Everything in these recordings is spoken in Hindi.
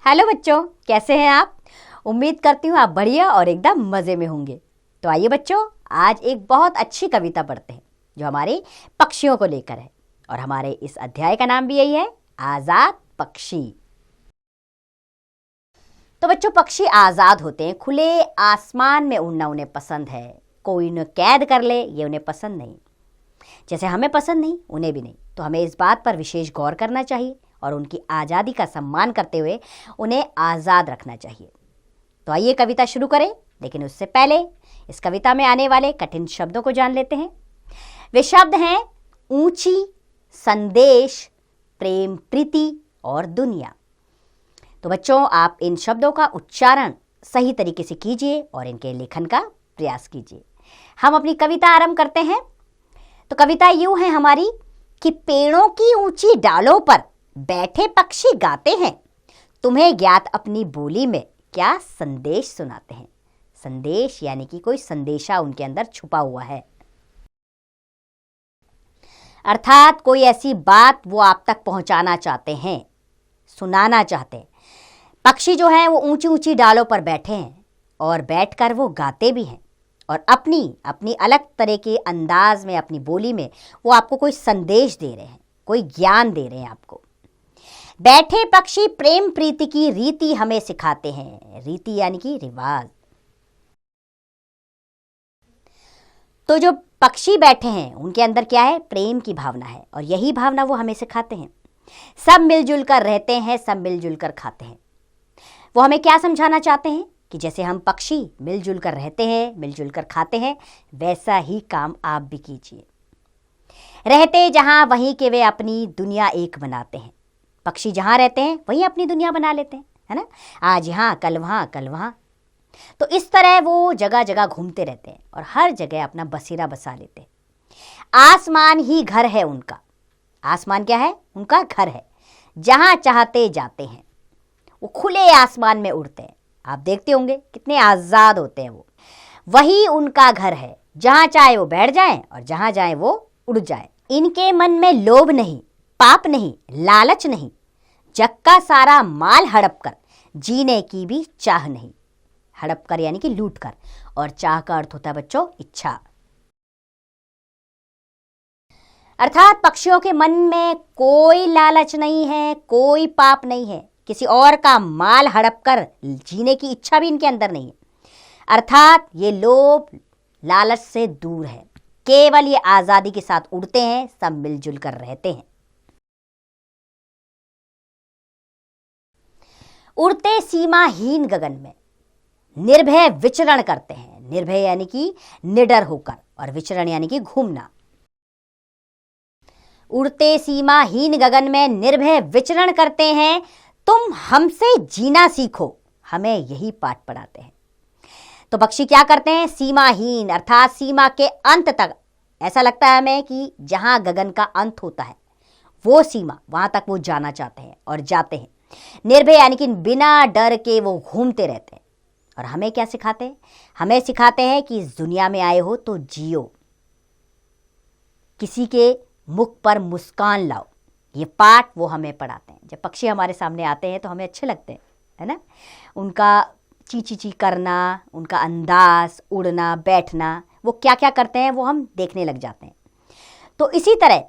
हेलो बच्चों, कैसे हैं आप। उम्मीद करती हूँ आप बढ़िया और एकदम मज़े में होंगे। तो आइए बच्चों, आज एक बहुत अच्छी कविता पढ़ते हैं जो हमारे पक्षियों को लेकर है। और हमारे इस अध्याय का नाम भी यही है, आज़ाद पक्षी। तो बच्चों, पक्षी आज़ाद होते हैं, खुले आसमान में उड़ना उन्हें पसंद है। कोई उन्हें कैद कर ले ये उन्हें पसंद नहीं। जैसे हमें पसंद नहीं, उन्हें भी नहीं। तो हमें इस बात पर विशेष गौर करना चाहिए और उनकी आज़ादी का सम्मान करते हुए उन्हें आज़ाद रखना चाहिए। तो आइए कविता शुरू करें, लेकिन उससे पहले इस कविता में आने वाले कठिन शब्दों को जान लेते हैं। वे शब्द हैं ऊंची, संदेश, प्रेम, प्रीति और दुनिया। तो बच्चों, आप इन शब्दों का उच्चारण सही तरीके से कीजिए और इनके लेखन का प्रयास कीजिए। हम अपनी कविता आरंभ करते हैं। तो कविता यूं है हमारी कि पेड़ों की ऊंची डालों पर बैठे पक्षी गाते हैं, तुम्हें ज्ञात अपनी बोली में क्या संदेश सुनाते हैं। संदेश यानी कि कोई संदेशा उनके अंदर छुपा हुआ है, अर्थात कोई ऐसी बात वो आप तक पहुंचाना चाहते हैं, सुनाना चाहते हैं। पक्षी जो हैं वो ऊंची ऊंची डालों पर बैठे हैं और बैठकर वो गाते भी हैं और अपनी अलग तरह के अंदाज में, अपनी बोली में वो आपको कोई संदेश दे रहे हैं, कोई ज्ञान दे रहे हैं आपको। बैठे पक्षी प्रेम प्रीति की रीति हमें सिखाते हैं। रीति यानी कि रिवाज। तो जो पक्षी बैठे हैं उनके अंदर क्या है, प्रेम की भावना है और यही भावना वो हमें सिखाते हैं। सब मिलजुल कर रहते हैं, सब मिलजुल कर खाते हैं। वो हमें क्या समझाना चाहते हैं कि जैसे हम पक्षी मिलजुल कर रहते हैं, मिलजुल कर खाते हैं, वैसा ही काम आप भी कीजिए। रहते जहां वहीं के वे अपनी दुनिया एक बनाते हैं। पक्षी जहां रहते हैं वहीं अपनी दुनिया बना लेते हैं, है ना। आज यहाँ, कल वहाँ, कल वहाँ। तो इस तरह वो जगह जगह घूमते रहते हैं और हर जगह अपना बसेरा बसा लेते हैं। आसमान ही घर है उनका। आसमान क्या है, उनका घर है। जहां चाहते जाते हैं, वो खुले आसमान में उड़ते हैं। आप देखते होंगे कितने आज़ाद होते हैं वो। वही उनका घर है, जहां चाहे वो बैठ जाएं और जहां जाएं वो उड़ जाएं। इनके मन में लोभ नहीं, पाप नहीं, लालच नहीं, जग का सारा माल हड़प कर जीने की भी चाह नहीं। हड़प कर यानी कि लूट कर, और चाह का अर्थ होता है बच्चों इच्छा। अर्थात पक्षियों के मन में कोई लालच नहीं है, कोई पाप नहीं है, किसी और का माल हड़प कर जीने की इच्छा भी इनके अंदर नहीं है। अर्थात ये लोभ लालच से दूर है, केवल ये आज़ादी के साथ उड़ते हैं, सब मिलजुल कर रहते हैं। उड़ते सीमाहीन गगन में निर्भय विचरण करते हैं। निर्भय यानी कि निडर होकर, और विचरण यानी कि घूमना। उड़ते सीमाहीन गगन में निर्भय विचरण करते हैं, तुम हमसे जीना सीखो, हमें यही पाठ पढ़ाते हैं। तो पक्षी क्या करते हैं, सीमाहीन अर्थात सीमा के अंत तक। ऐसा लगता है हमें कि जहां गगन का अंत होता है वो सीमा, वहां तक वो जाना चाहते हैं और जाते हैं। निर्भय यानी कि बिना डर के वो घूमते रहते हैं। और हमें क्या सिखाते हैं, हमें सिखाते हैं कि इस दुनिया में आए हो तो जियो, किसी के मुख पर मुस्कान लाओ। ये पाठ वो हमें पढ़ाते हैं। जब पक्षी हमारे सामने आते हैं तो हमें अच्छे लगते हैं, है ना। उनका ची ची ची करना, उनका अंदाज, उड़ना, बैठना, वो क्या क्या करते हैं वो हम देखने लग जाते हैं। तो इसी तरह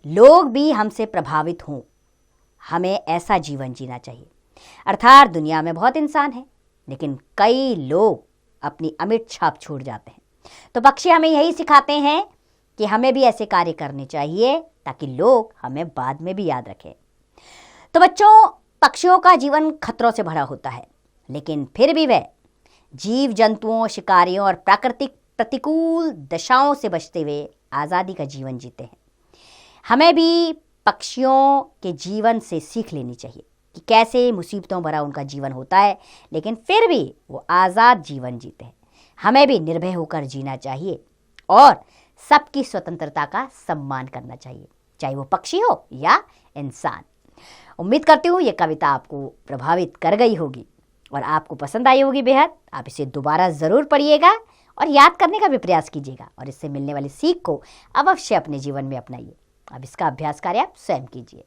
लोग भी हमसे प्रभावित हों, हमें ऐसा जीवन जीना चाहिए। अर्थात दुनिया में बहुत इंसान हैं, लेकिन कई लोग अपनी अमिट छाप छोड़ जाते हैं। तो पक्षी हमें यही सिखाते हैं कि हमें भी ऐसे कार्य करने चाहिए ताकि लोग हमें बाद में भी याद रखें। तो बच्चों, पक्षियों का जीवन खतरों से भरा होता है, लेकिन फिर भी वे जीव जंतुओं, शिकारियों और प्राकृतिक प्रतिकूल दशाओं से बचते हुए आज़ादी का जीवन जीते हैं। हमें भी पक्षियों के जीवन से सीख लेनी चाहिए कि कैसे मुसीबतों भरा उनका जीवन होता है, लेकिन फिर भी वो आज़ाद जीवन जीते हैं। हमें भी निर्भय होकर जीना चाहिए और सबकी स्वतंत्रता का सम्मान करना चाहिए, चाहे वो पक्षी हो या इंसान। उम्मीद करती हूँ ये कविता आपको प्रभावित कर गई होगी और आपको पसंद आई होगी बेहद। आप इसे दोबारा ज़रूर पढ़िएगा और याद करने का भी प्रयास कीजिएगा और इससे मिलने वाली सीख को अवश्य अपने जीवन में अपनाइए। अब इसका अभ्यास कार्य आप स्वयं कीजिए।